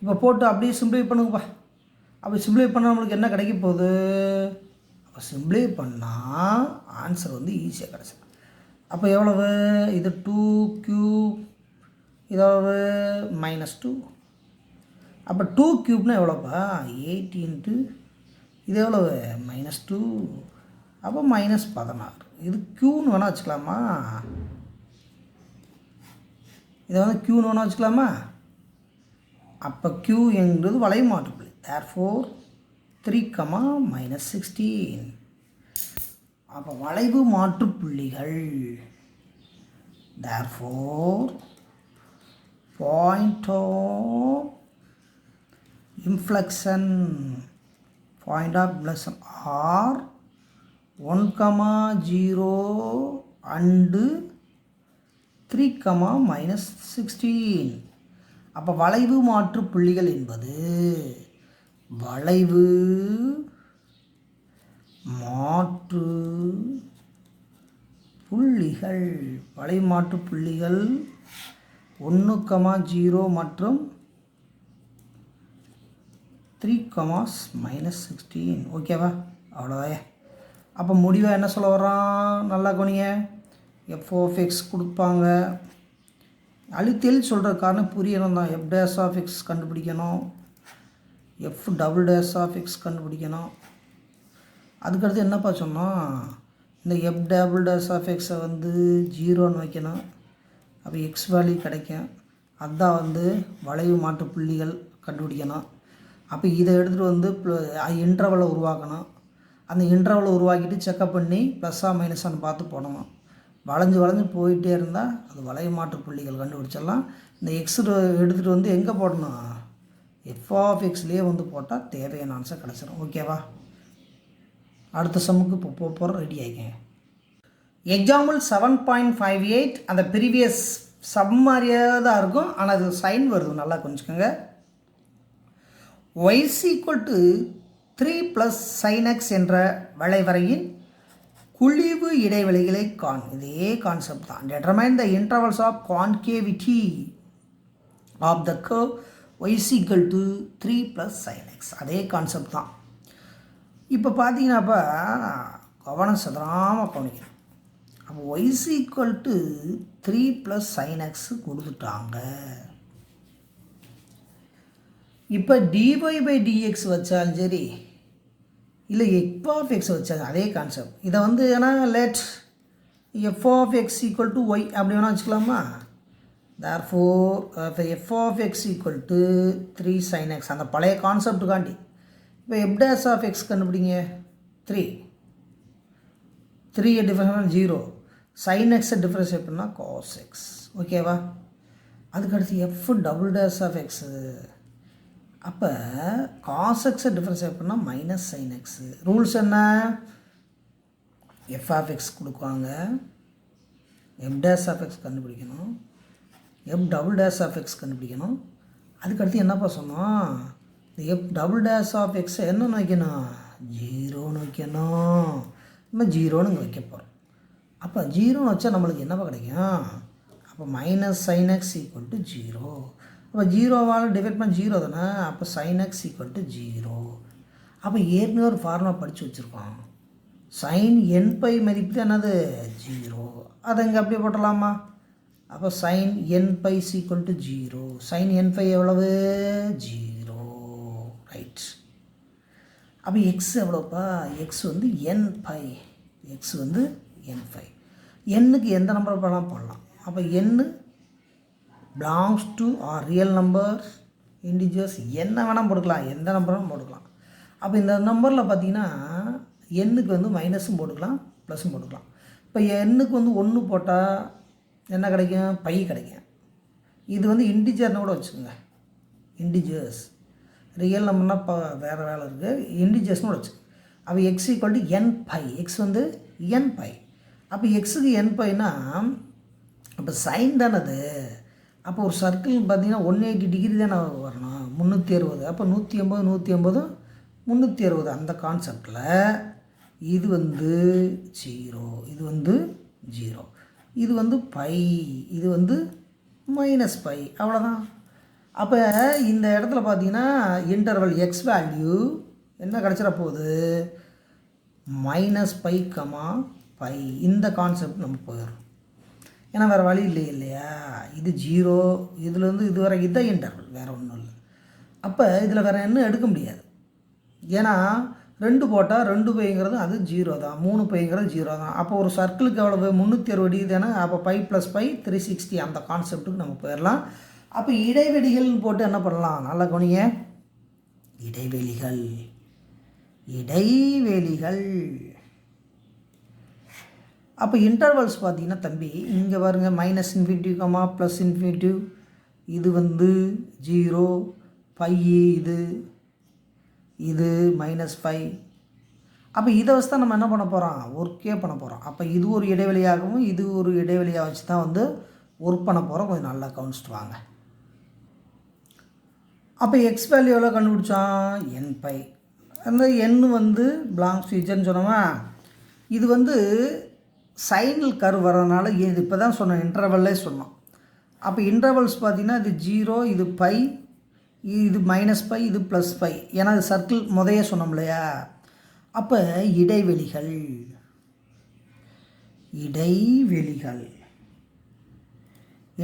இப்போ போட்டு அப்படியே சிம்பிளை பண்ணுங்கப்பா. அப்படி சிம்பிளை பண்ணால் நம்மளுக்கு என்ன கிடைக்க போகுது? அப்போ சிம்பிளை பண்ணால் ஆன்சர் வந்து ஈஸியாக கிடச்சிடும். அப்போ எவ்வளவு இது 2 க்யூப் இது எவ்வளவு -2. அப்போ 2 க்யூப்னா எவ்வளோப்பா 8 இன்ட்டு இது எவ்வளவு -2. அப்போ -16. இது க்யூன்னு வேணால் வச்சுக்கலாமா? இதை வந்து க்யூன்னு வேணால் வச்சுக்கலாமா? அப்போ க்யூ என்கிறது வளைவு மாற்றுப்புள்ளி. தேர்ஃபோர் 3, -16. அப்போ வளைவு மாற்றுப்புள்ளிகள் therefore point of inflection are 1, 0 and 3, -16. அப்போ வளைவு மாற்று புள்ளிகள் என்பது வளைவு மாற்று புள்ளிகள் 1, 0 மற்றும் 3, -16. ஓகேவா? அவ்வளோதான். அப்போ முடிவாக என்ன சொல்ல வர்றான் நல்லா கவனிங்க. f(x) கொடுப்பாங்க. அழுத்தல் சொல்கிற காரணம் புரியணும் தான். f'(x) கண்டுபிடிக்கணும், f'(x) கண்டுபிடிக்கணும். அதுக்கடுத்து என்னப்பா சொன்னோம், இந்த f'(x) வந்து 0ன்னு வைக்கணும். அப்போ எக்ஸ் வேல்யூ கிடைக்கும். அதுதான் வந்து வளைவு மாற்று புள்ளிகள் கண்டுபிடிக்கணும். அப்போ இதை எடுத்துகிட்டு வந்து இன்டர்வலை உருவாக்கணும். அந்த இன்டர்வலை உருவாக்கிட்டு செக்கப் பண்ணி ப்ளஸ்ஸா மைனஸான்னு பார்த்து போடணும். வளைஞ்சு போயிட்டே இருந்தால் அது வளைவு மாற்று புள்ளிகள் கண்டுபிடிச்சிடலாம். இந்த எக்ஸ் எடுத்துகிட்டு வந்து எங்கே போடணும், f(x)லேயே வந்து போட்டால் தேவையான ஆன்சர் கிடச்சிடும். ஓகேவா? அடுத்த சம்முக்கு இப்போ போகிற ரெடி ஆகிக்கங்க. எக்ஸாம்பிள் 7.58 அந்த ப்ரீவியஸ் சம் மாதிரியே தான் இருக்கும், ஆனால் அது சைன் வருது. நல்லா கொஞ்சிக்கோங்க. y = 3 + sin x என்ற வளைவரையின் குழிவு இடைவெளிகளை காண். இதே கான்செப்ட் தான். determine the intervals of concavity of the curve y = 3 + sin x. அதே கான்செப்ட் தான். இப்போ பார்த்தீங்கன்னாப்பா கவனம் சதுராமல் கவனிக்கணும். அப்போ y = 3 + sin x கொடுத்துட்டாங்க. இப்போ dy/dx வச்சாலும் சரி இல்லை f(x) வச்சாலும் அதே கான்செப்ட். இதை வந்து ஏன்னா லெட் f(x) = y அப்படி வேணால் வச்சுக்கலாமா? தேர்ஃபோர் இப்போ f(x) = 3 sin x அந்த பழைய கான்செப்டுக்காண்டி இப்போ f'(x) கண்டுபிடிங்க. 3 டிஃபரன்ஸ் 0, sin x டிஃபரன்ஸ் எப்படின்னா cos x. ஓகேவா? அதுக்கடுத்து f'(x) அப்போ cos x டிஃபரன்ஸ் எப்படின்னா -sin x. ரூல்ஸ் என்ன, f(x) கொடுக்குவாங்க, f'(x) கண்டுபிடிக்கணும், f'(x) கண்டுபிடிக்கணும். அதுக்கடுத்து என்னப்பா சொன்னோம், இந்த f'(x) என்னன்னு வைக்கணும், 0ன்னு வைக்கணும். நம்ம 0ன்னு இங்கே வைக்க போகிறோம். அப்போ 0ன்னு வச்சா நம்மளுக்கு என்னப்பா கிடைக்கும், அப்போ -sin x = 0. அப்போ 0வால் டிவைட் பண்ண 0 தானே. அப்போ sin x = 0. அப்போ ஏற்கனவே ஒரு ஃபார்முலா படித்து வச்சுருக்கோம். sin nπ மதிப்பு தான் என்னது 0. அதை இங்கே அப்படியே போட்டலாமா? அப்போ sin nπ = 0. sin nπ எவ்வளவு 0. ரைட். அப்போ எக்ஸ் எவ்வளோப்பா, எக்ஸ் வந்து nπ. எக்ஸ் வந்து nπ. எண்ணுக்கு எந்த நம்பர் போடலாம். அப்போ எண்ணு belongs to or real numbers, integers, என்ன வேணால் போட்டுக்கலாம், எந்த நம்பரும் போட்டுக்கலாம். அப்போ இந்த நம்பரில் பார்த்தீங்கன்னா எண்ணுக்கு வந்து மைனஸும் போட்டுக்கலாம் ப்ளஸும் போட்டுக்கலாம். இப்போ எண்ணுக்கு வந்து 1 போட்டால் என்ன கிடைக்கும், பை கிடைக்கும். இது வந்து இன்டிஜர்னு கூட வச்சுக்கோங்க. இன்டிஜர்ஸ் ரியல் நம்பர்னால் இப்போ வேறு வேலை இருக்குது, இன்டிஜர்ஸ்னு கூட வச்சுக்கோங்க. அப்போ x = nπ. எக்ஸ் வந்து nπ. அப்போ எக்ஸுக்கு nπனா அப்போ சைன் தானே அது. அப்போ ஒரு சர்க்கிள் பார்த்தீங்கன்னா 180 டிகிரி தானே வரணும், 360. அப்போ 180 360 அந்த கான்செப்டில் இது வந்து 0, இது வந்து 0, இது வந்து பை, இது வந்து மைனஸ் பை, அவ்வளோதான். அப்போ இந்த இடத்துல பார்த்தீங்கன்னா இன்டர்வல் எக்ஸ் வேல்யூ என்ன கிடச்சிட போகுது, மைனஸ் பை கமா பை. இந்த கான்செப்ட் நம்ம போயிடும், ஏன்னா வேறு வழி இல்லை இல்லையா. இது 0, இதுலேருந்து இது வரை இதுதான் இன்டர்வல், வேறு ஒன்றும் இல்லை. அப்போ இதில் வேறு என்ன எடுக்க முடியாது, ஏன்னா 2 போட்டால் 2 பைங்கிறது அது 0 தான், 3 பைங்கிறது 0 தான். அப்போ ஒரு சர்க்கிளுக்கு எவ்வளவு 360 தானே. அப்போ பை ப்ளஸ் பை 360 அந்த கான்செப்ட்டுக்கு நம்ம போயிடலாம். அப்போ இடைவெளிகள்னு போட்டு என்ன பண்ணலாம், நல்லா கவனிங்க, இடைவெளிகள் இடைவெளிகள். அப்போ இன்டர்வல்ஸ் பார்த்தீங்கன்னா தம்பி இங்கே பாருங்க, -∞, +∞, இது வந்து 0, பை, இது -π. அப்போ இதை வச்சு தான் நம்ம என்ன பண்ண போகிறோம், ஒர்க்கே பண்ண போகிறோம். அப்போ இது ஒரு இடைவெளியாகவும் இது ஒரு இடைவெளியாக வச்சு தான் வந்து ஒர்க் பண்ண போகிறோம். கொஞ்சம் நல்லா கவனிச்சிட்டு வாங்க. அப்போ எக்ஸ் வேல்யூ எவ்வளோ கண்டுபிடிச்சோம், nπ. அந்த n வந்து பிலாங்ஸ் டு இஜன்னு சொன்னோமா. இது வந்து சைனில் கர்வ் வரதுனால இது இப்போ தான் சொன்னோம், இன்டர்வல்லே சொன்னோம். அப்போ இன்டர்வல்ஸ் பார்த்திங்கன்னா இது 0, இது பை, இது -π, இது +π, ஏன்னா இது சர்க்கிள் முதைய சொன்னோம் இல்லையா. அப்போ இடைவெளிகள்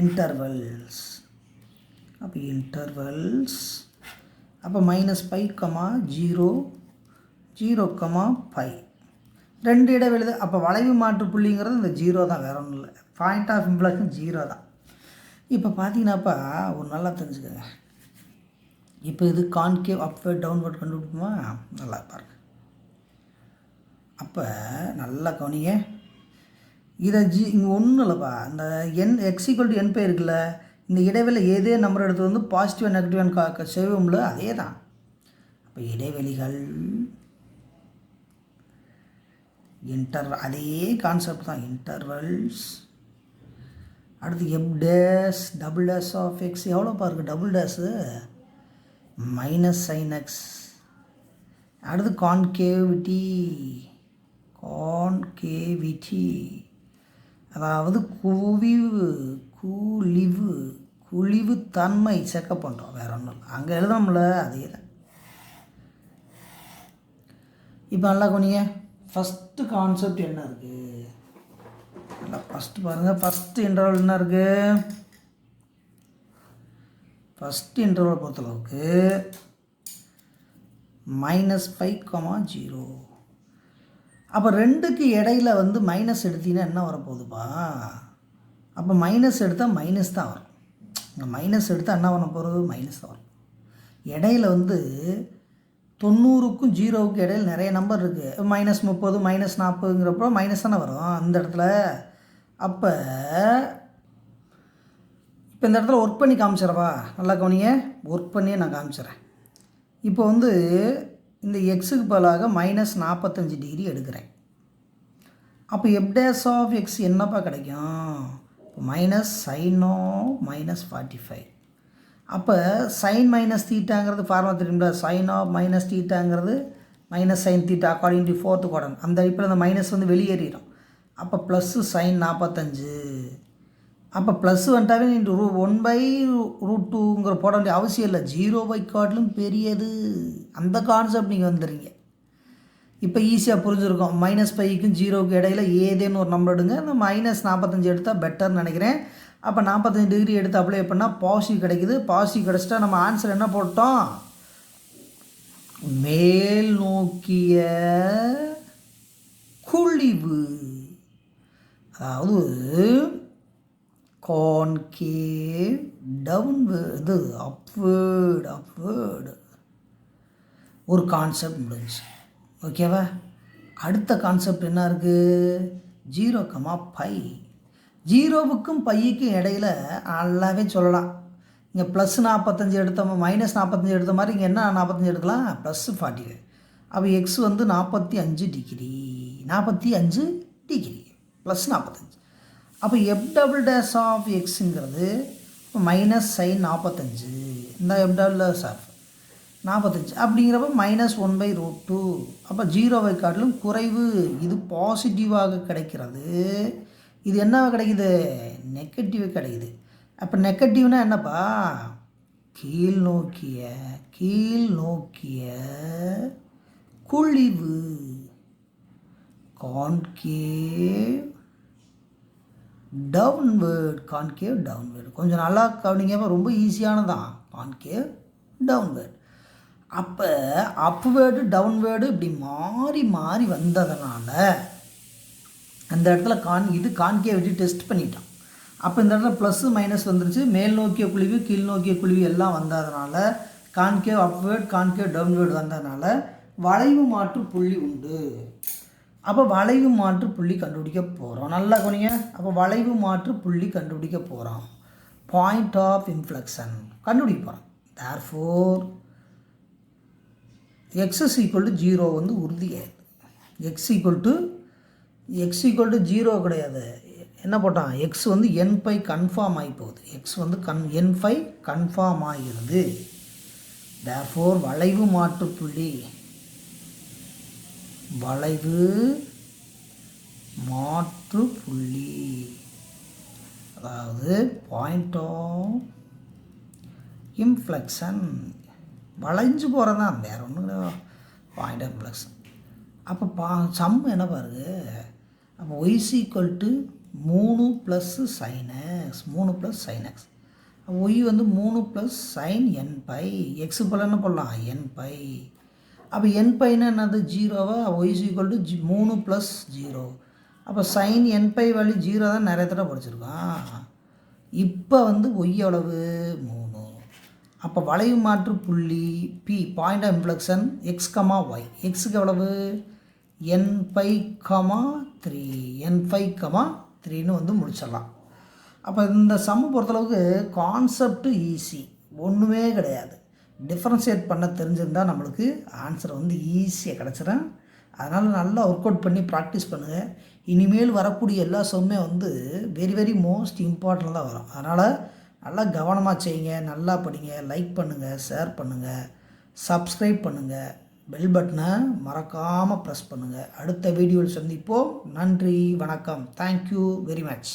இன்டர்வல்ஸ். அப்போ இன்டர்வல்ஸ் அப்போ -π, 0, 0, π, 2 இடைவெளி தான். அப்போ வளைவு மாற்று புள்ளிங்கிறது இந்த 0 தான், வேறு ஒன்றும் இல்லை. பாயிண்ட் ஆஃப் இன்ஃப்ளெக்ஷன் 0 தான். இப்போ பார்த்தீங்கன்னாப்பா ஒரு நல்லா தெரிஞ்சுக்கோங்க. இப்போ இது கான்கேவ் அப்வர்ட் டவுன்வர்ட் கண்டுபிடிக்குமா, நல்லா பாருங்க. அப்போ நல்லா கவனிங்க, இதை இங்கே ஒன்றும் இல்லைப்பா, இந்த x = nπ இருக்குல்ல, இந்த இடைவெளி ஏதே நம்பர் எடுத்து வந்து பாசிட்டிவ் நெகட்டிவ் செய்வோம்ல, அதே தான். அப்போ இடைவெளிகள் அதே கான்செப்ட் தான், இன்டர்வல்ஸ். அடுத்து f' ஆஃப் x எவ்வளோ பாருங்க, டபுள் டேஷு -sin x. அடுத்து கான்கேவிட்டி, அதாவது குழிவு தன்மை செக்கப் பண்ணுறோம், வேறு ஒன்றும் இல்லை. அங்கே எழுதணும்ல, அதே தான். இப்போ நல்லா கொனிங்க, ஃபஸ்ட்டு கான்செப்ட் என்ன இருக்குது, நல்லா ஃபஸ்ட்டு பாருங்கள். ஃபஸ்ட்டு இன்டர்வல் என்ன இருக்குது, ஃபஸ்ட்டு இன்டர்வல் பொறுத்தளவுக்கு -π, 0. அப்போ 2க்கு இடையில வந்து மைனஸ் எடுத்தீங்கன்னா என்ன வரப்போகுதுப்பா, அப்போ மைனஸ் எடுத்தால் மைனஸ் தான் வரும். இங்கே மைனஸ் எடுத்தால் என்ன பண்ண போகிறது, மைனஸ் தான் வரும். இடையில வந்து 90க்கும் 0க்கும் இடையில் நிறைய நம்பர் இருக்குது. -30, -40ங்கிறப்போ மைனஸ் தானே வரும் அந்த இடத்துல. அப்போ இப்போ இந்த இடத்துல ஒர்க் பண்ணி காமிச்சிடவா, நல்லா கவனிங்க, ஒர்க் பண்ணியே நான் காமிச்சிட்றேன். இப்போ வந்து இந்த எக்ஸுக்கு பதிலாக -45 டிகிரி எடுக்கிறேன். அப்போ f' ஆஃப் x என்னப்பா கிடைக்கும், -sin -45. அப்போ sin -θங்கிறது ஃபார்முலா தெரியுங்களா, sin of -θங்கிறது -sin θ according to 4th quadrant. அந்த அடிப்படையில் அந்த மைனஸ் வந்து வெளியேறிடும். அப்போ ப்ளஸ் sin 45. அப்போ ப்ளஸ் வந்துட்டாவே நீ 1/√2ங்கிற போட வேண்டிய அவசியம் இல்லை, 0 காட்டிலும் பெரியது. அந்த கான்செப்ட் நீங்கள் வந்துடுறீங்க. இப்போ ஈஸியாக புரிஞ்சுருக்கோம். -πக்கும் 0க்கும் இடையில ஏதேன்னு ஒரு நம்பர் எடுங்க. அந்த -45 எடுத்தால் பெட்டர்னு நினைக்கிறேன். அப்போ 45 டிகிரி எடுத்து அப்ளை பண்ணால் பாசிட்டிவ் கிடைக்குது. பாசிட்டிவ் கிடச்சிட்டா நம்ம ஆன்சர் என்ன போட்டோம், மேல் நோக்கிய குழிவு, அதாவது கான்கேவ் டவுன்வேர்டு அப்வேர்டு ஒரு கான்செப்ட் முடிஞ்சு. ஓகேவா. அடுத்த கான்செப்ட் என்ன இருக்குது, 0, π. 0க்கும் பைக்கும் இடையில் நல்லாவே சொல்லலாம். இங்கே +45 எடுத்த -45 எடுத்த மாதிரி இங்கே என்ன 45 எடுக்கலாம், +45. அப்போ எக்ஸ் வந்து 45 டிகிரி +45. அப்போ f' ஆஃப் எக்ஸுங்கிறது -sin 45. இந்த f' ஆஃப் 45 அப்படிங்கிறப்ப -1/√2. அப்போ 0வை காட்டிலும் குறைவு. இது பாசிட்டிவாக கிடைக்கிறது. இது என்னவாக கிடைக்குது? நெகட்டிவ் கிடைக்குது. அப்போ நெகட்டிவ்னா என்னப்பா? கீழ் நோக்கிய குழிவு. Concave downward. கொஞ்சம் நல்லா கவனிங்க, ரொம்ப ஈஸியானதான். Concave downward. அப்போ அப்வேர்டு டவுன்வேர்டு இப்படி மாறி மாறி வந்ததுனால அந்த இடத்துல இது கான்கேவிட்டி டெஸ்ட் பண்ணிட்டான். அப்போ இந்த இடத்துல ப்ளஸ்ஸு மைனஸ் வந்துருச்சு. மேல் நோக்கிய குழிவு கீழ் நோக்கிய குழிவு எல்லாம் வந்ததுனால கான்கேவ் அப்வேர்டு கான்கேவ் டவுன்வேர்டு வந்ததுனால வளைவு மாற்று புள்ளி உண்டு. அப்போ வளைவு மாற்று புள்ளி கண்டுபிடிக்க போகிறோம். நல்லா கவனிங்க. அப்போ வளைவு மாற்று புள்ளி கண்டுபிடிக்க போகிறோம். பாயிண்ட் ஆஃப் இன்ஃப்ளெக்ஷன் கண்டுபிடிக்க போகிறோம். தேர்ஃபோர் x = 0 வந்து உறுதியாயிடுது. x = 0 கிடையாது. என்ன போட்டான்? x வந்து n5 கன்ஃபார்ம் ஆகி போகுது. x வந்து n5 கன்ஃபார்ம் ஆகிறது. தேர்ஃபோர் வளைவு மாற்று புள்ளி அதாவது பாயிண்ட் ஆஃப் இன்ஃப்ளெக்ஷன் வளைஞ்சு போகிறது தான், வேறு ஒன்றும் கிடையாது. Point of inflection. அப்போ சம் என்ன பாருங்க. அப்போ y = 3 + sin x 3 + sin x. y வந்து 3 + sin nπ. x போல் என்ன பண்ணலாம்? nπ. அப்போ nπன்னா என்னது? 0வா? y = 3 + 0. அப்போ sin nπ வேல்யூ 0 தான் நிறைய தடவை படிச்சிருக்கான். இப்போ வந்து y எவ்வளவு? 3. அப்போ வளைவு மாற்று புள்ளி P point of inflection x, y. எக்ஸுக்கு எவ்வளவு? n5,3 வந்து முடிச்சிடலாம். அப்போ இந்த சம்மு பொறுத்தளவுக்கு கான்செப்ட் ஈஸி, ஒன்றுமே கிடையாது. டிஃப்ரென்ஷியேட் பண்ண தெரிஞ்சிருந்தால் நம்மளுக்கு ஆன்சர் வந்து ஈஸியாக கிடச்சிடும். அதனால் நல்லா ஒர்க் அவுட் பண்ணி ப்ராக்டிஸ் பண்ணுங்கள். இனிமேல் வரக்கூடிய எல்லா சம்மே வந்து வெரி வெரி மோஸ்ட் இம்பார்ட்டன்ட் தான் வரும். அதனால் நல்லா கவனமாக செய்யுங்க, நல்லா படிங்க, லைக் பண்ணுங்கள், ஷேர் பண்ணுங்கள், சப்ஸ்கிரைப் பண்ணுங்கள், பெல் பட்டனை மறக்காமல் ப்ரெஸ் பண்ணுங்கள். அடுத்த வீடியோவில் சந்திப்போம். நன்றி, வணக்கம். Thank you very much.